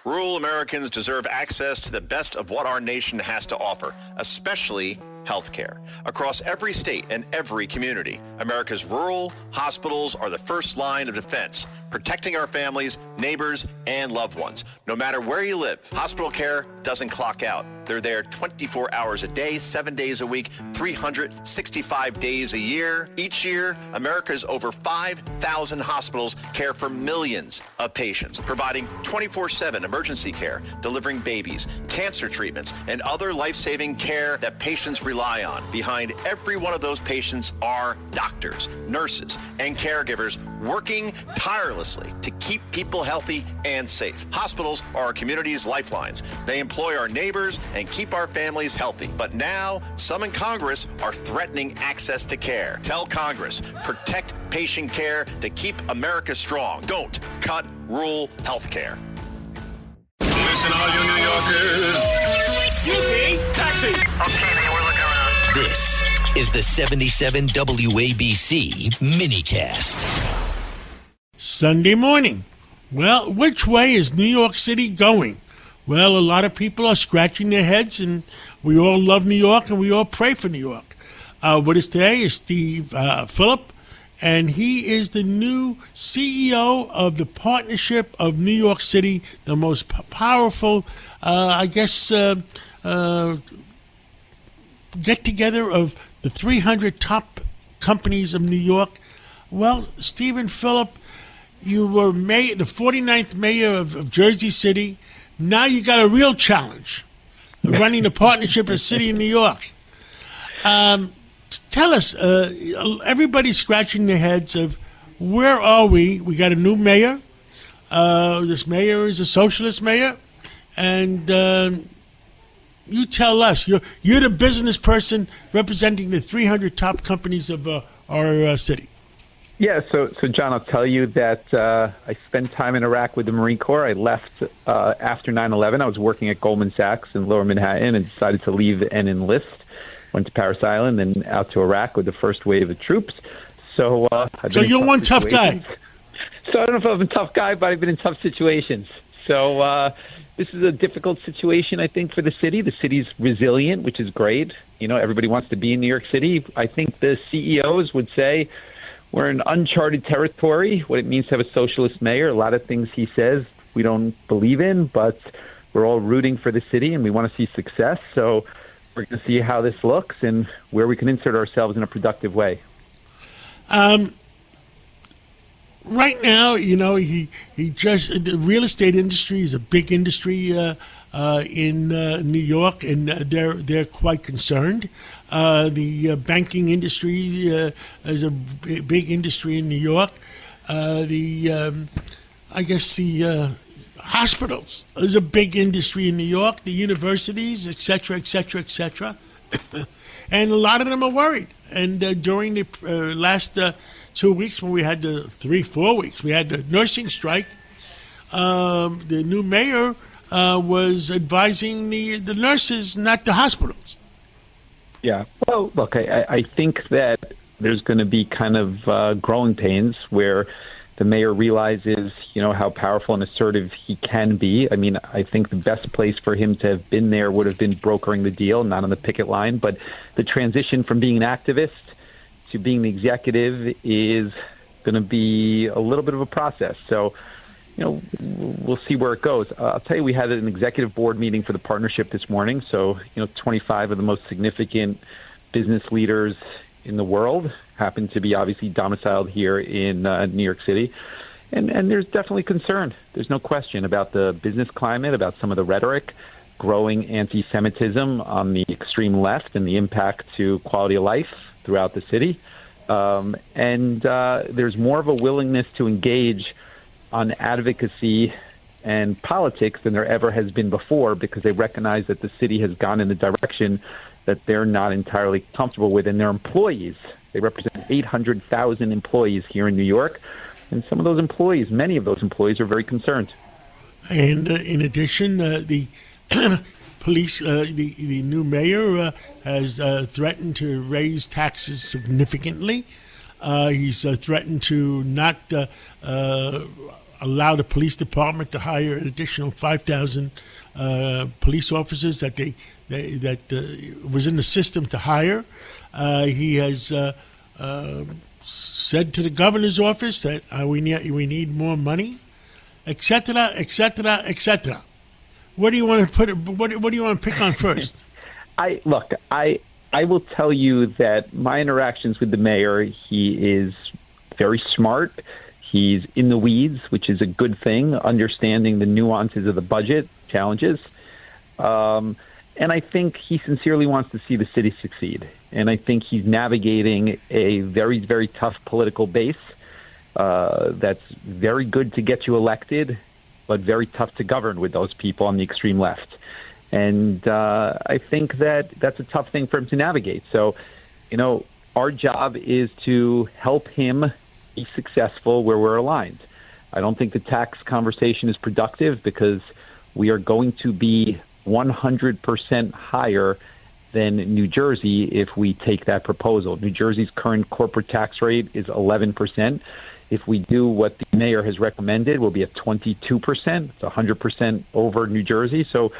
Rural Americans deserve access to the best of what our nation has to offer, especially healthcare. Across every state and every community, America's rural hospitals are the first line of defense, protecting our families, neighbors, and loved ones. No matter where you live, hospital care doesn't clock out. They're there 24 hours a day, 7 days a week, 365 days a year. Each year, America's over 5,000 hospitals care for millions of patients, providing 24/7 emergency care, delivering babies, cancer treatments, and other life-saving care that patients rely on. Behind every one of those patients are doctors, nurses, and caregivers working tirelessly to keep people healthy and safe. Hospitals are our community's lifelines. They employ our neighbors and keep our families healthy. But now, some in Congress are threatening access to care. Tell Congress, protect patient care to keep America strong. Don't cut rural health care. Listen, all you New Yorkers. Excuse me, taxi. Okay, man, we're looking around. This is the 77 WABC minicast. Sunday morning. Well, which way is New York City going? Well, a lot of people are scratching their heads, and we all love New York, and we all pray for New York. With us today is Steve Fulop, and he is the new CEO of the Partnership of New York City, the most powerful, get-together of the 300 top companies of New York. Well, Stephen Fulop, you were the 49th mayor of Jersey City. Now you got a real challenge, running the Partnership of the City of New York. Tell us, everybody's scratching their heads of where are we? We got a new mayor. This mayor is a socialist mayor. And you tell us, you're the business person representing the 300 top companies of our city. Yeah, so John, I'll tell you that I spent time in Iraq with the Marine Corps. I left after 9/11. I was working at Goldman Sachs in Lower Manhattan and decided to leave and enlist. Went to Paris Island and out to Iraq with the first wave of troops. So you're one tough guy. So I don't know if I'm a tough guy, but I've been in tough situations. So this is a difficult situation, I think, for the city. The city's resilient, which is great. You know, everybody wants to be in New York City. I think the CEOs would say we're in uncharted territory, what it means to have a socialist mayor. A lot of things he says we don't believe in, but we're all rooting for the city and we want to see success. So we're going to see how this looks and where we can insert ourselves in a productive way. Right now, you know, the real estate industry is a big industry in New York, and they're quite concerned. The banking industry is a big industry in New York. The hospitals is a big industry in New York. The universities, et cetera, et cetera, et cetera. And a lot of them are worried. And during the last 2 weeks, when we had 4 weeks, we had the nursing strike. The new mayor was advising the nurses, not the hospitals. Yeah. Well, look, I think that there's going to be kind of growing pains where the mayor realizes, you know, how powerful and assertive he can be. I mean, I think the best place for him to have been there would have been brokering the deal, not on the picket line. But the transition from being an activist to being the executive is going to be a little bit of a process. So, you know, we'll see where it goes. I'll tell you, we had an executive board meeting for the partnership this morning. So, you know, 25 of the most significant business leaders in the world happen to be obviously domiciled here in New York City. And there's definitely concern. There's no question about the business climate, about some of the rhetoric, growing anti-Semitism on the extreme left and the impact to quality of life throughout the city. There's more of a willingness to engage on advocacy and politics than there ever has been before, because they recognize that the city has gone in the direction that they're not entirely comfortable with. And their employees, they represent 800,000 employees here in New York. And some of those employees, many of those employees, are very concerned. And in addition, the police, the new mayor has threatened to raise taxes significantly. He's threatened to not allow the police department to hire an additional 5,000 police officers that was in the system to hire. He has said to the governor's office that we need more money, etc., etc., etc. What do you want to put? What do you want to pick on first? I will tell you that my interactions with the mayor, he is very smart. He's in the weeds, which is a good thing, understanding the nuances of the budget challenges. And I think he sincerely wants to see the city succeed. And I think he's navigating a very, very tough political base that's very good to get you elected, but very tough to govern with those people on the extreme left. And I think that's a tough thing for him to navigate. So, our job is to help him be successful where we're aligned. I don't think the tax conversation is productive because we are going to be 100% higher than New Jersey if we take that proposal. New Jersey's current corporate tax rate is 11%. If we do what the mayor has recommended, we'll be at 22%. It's 100% over New Jersey. So,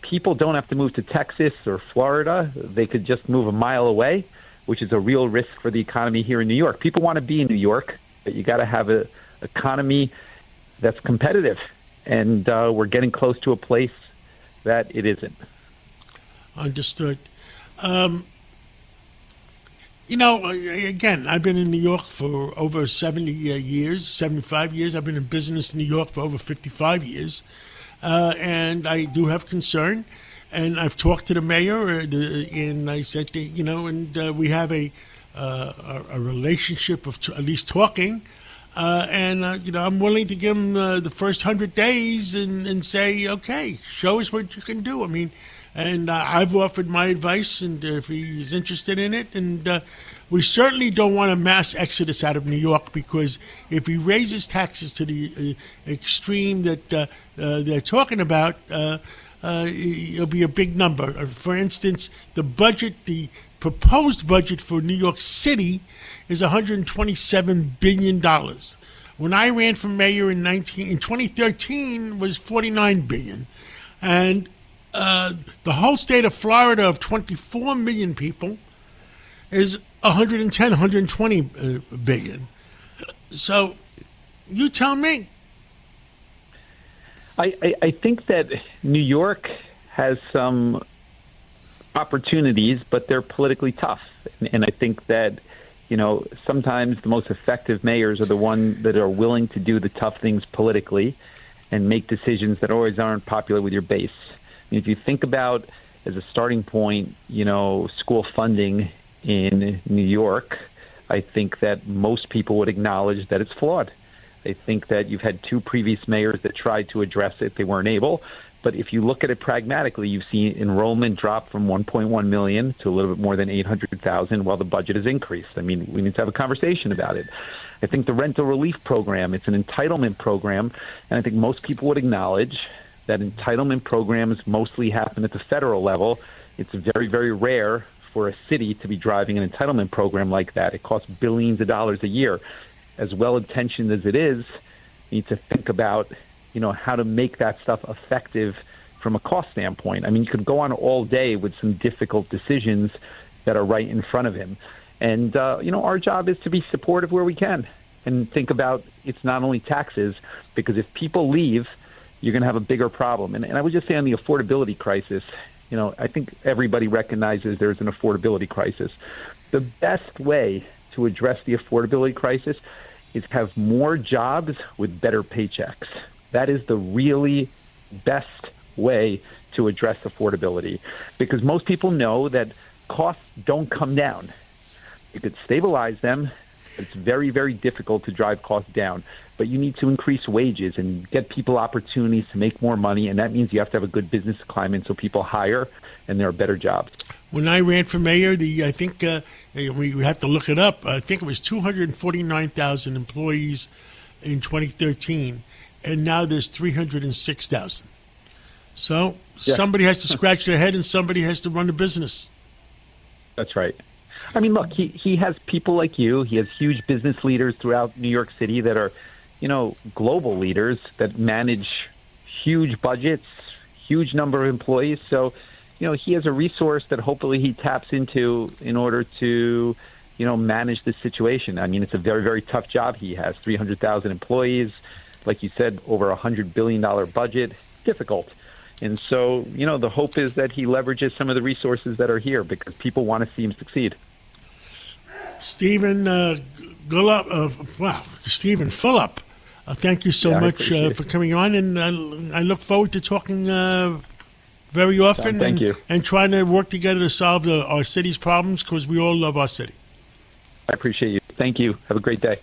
people don't have to move to Texas or Florida. They could just move a mile away, which is a real risk for the economy here in New York. People want to be in New York, but you got to have an economy that's competitive. And we're getting close to a place that it isn't. Understood. Again, I've been in New York for over 75 years. I've been in business in New York for over 55 years. And I do have concern. And I've talked to the mayor, and I said, we have a relationship of at least talking. I'm willing to give him the first 100 days and say, okay, show us what you can do. I mean, and I've offered my advice, and if he's interested in it, and we certainly don't want a mass exodus out of New York, because if he raises taxes to the extreme that they're talking about, it'll be a big number. For instance, the proposed budget for New York City is $127 billion. When I ran for mayor in 2013, was $49 billion. And the whole state of Florida of 24 million people is 120 billion. So you tell me. I think that New York has some opportunities, but they're politically tough. And I think that, sometimes the most effective mayors are the ones that are willing to do the tough things politically and make decisions that always aren't popular with your base. If you think about, as a starting point, school funding in New York, I think that most people would acknowledge that it's flawed. I think that you've had two previous mayors that tried to address it. They weren't able. But if you look at it pragmatically, you've seen enrollment drop from 1.1 million to a little bit more than 800,000 while the budget has increased. I mean, we need to have a conversation about it. I think the rental relief program, it's an entitlement program, and I think most people would acknowledge that entitlement programs mostly happen at the federal level. It's very, very rare for a city to be driving an entitlement program like that. It costs billions of dollars a year. As well-intentioned as it is, you need to think about, how to make that stuff effective from a cost standpoint. I mean, you could go on all day with some difficult decisions that are right in front of him. And, our job is to be supportive where we can and think about it's not only taxes, because if people leave, you're going to have a bigger problem. And I would just say on the affordability crisis, I think everybody recognizes there's an affordability crisis. The best way to address the affordability crisis is have more jobs with better paychecks. That is the really best way to address affordability, because most people know that costs don't come down. You could stabilize them. It's very, very difficult to drive costs down, but you need to increase wages and get people opportunities to make more money, and that means you have to have a good business climate so people hire and there are better jobs. When I ran for mayor, I think we have to look it up. I think it was 249,000 employees in 2013, and now there's 306,000. So somebody has to scratch their head and somebody has to run the business. That's right. I mean, look, he has people like you. He has huge business leaders throughout New York City that are, global leaders that manage huge budgets, huge number of employees. So, he has a resource that hopefully he taps into in order to, manage this situation. I mean, it's a very, very tough job. He has 300,000 employees, like you said, over $100 billion budget. Difficult. And so, the hope is that he leverages some of the resources that are here because people want to see him succeed. Stephen Stephen Fulop, thank you so much for coming on, and I look forward to talking very often. Thank you. And trying to work together to solve our city's problems because we all love our city. I appreciate you. Thank you. Have a great day.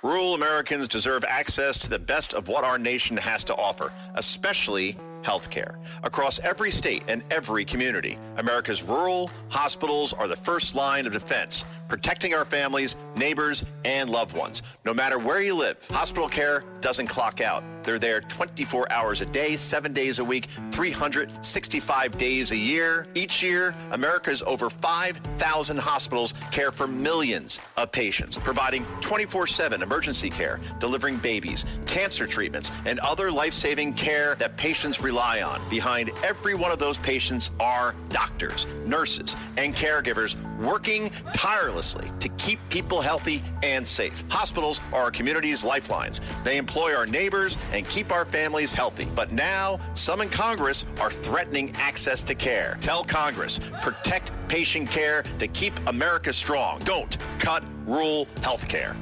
Rural Americans deserve access to the best of what our nation has to offer, especially health care. Across every state and every community, America's rural hospitals are the first line of defense, protecting our families, neighbors, and loved ones. No matter where you live, hospital care doesn't clock out. They're there 24 hours a day, 7 days a week, 365 days a year. Each year, America's over 5,000 hospitals care for millions of patients, providing 24/7 emergency care, delivering babies, cancer treatments, and other life-saving care that patients rely on. Behind every one of those patients are doctors, nurses, and caregivers working tirelessly to keep people healthy and safe. Hospitals are our community's lifelines. They employ our neighbors and keep our families healthy. But now, some in Congress are threatening access to care. Tell Congress, protect patient care to keep America strong. Don't cut rural health care.